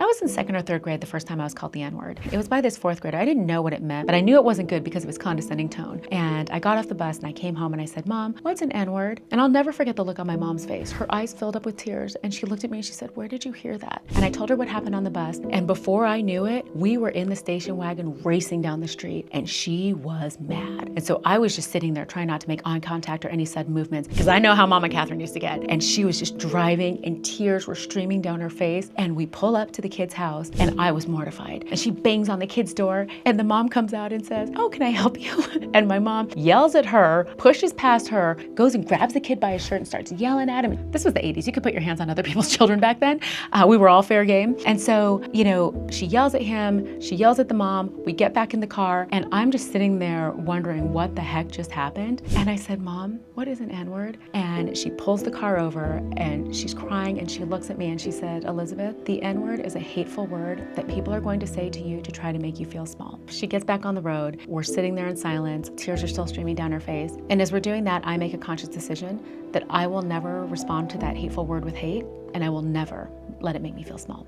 I was in second or third grade the first time I was called the N-word. It was by this fourth grader. I didn't know what it meant, but I knew it wasn't good because it was condescending tone. And I got off the bus and I came home and I said, Mom, what's an N-word? And I'll never forget the look on my mom's face. Her eyes filled up with tears and she looked at me and she said, where did you hear that? And I told her what happened on the bus. And before I knew it, we were in the station wagon racing down the street and she was mad. And so I was just sitting there trying not to make eye contact or any sudden movements because I know how Mama Catherine used to get. And she was just driving and tears were streaming down her face. And we pull up to the kid's house and I was mortified. And she bangs on the kid's door and the mom comes out and says, oh, can I help you? And my mom yells at her, pushes past her, goes and grabs the kid by his shirt and starts yelling at him. This was the 80s. You could put your hands on other people's children back then. We were all fair game. And so, you know, she yells at him, she yells at the mom, we get back in the car and I'm just sitting there wondering what the heck just happened. And I said, Mom, what is an N-word? And she pulls the car over and she's crying and she looks at me and she said, Elizabeth, the N-word is a hateful word that people are going to say to you to try to make you feel small. She gets back on the road. We're sitting there in silence. Tears are still streaming down her face. And as we're doing that, I make a conscious decision that I will never respond to that hateful word with hate and I will never let it make me feel small.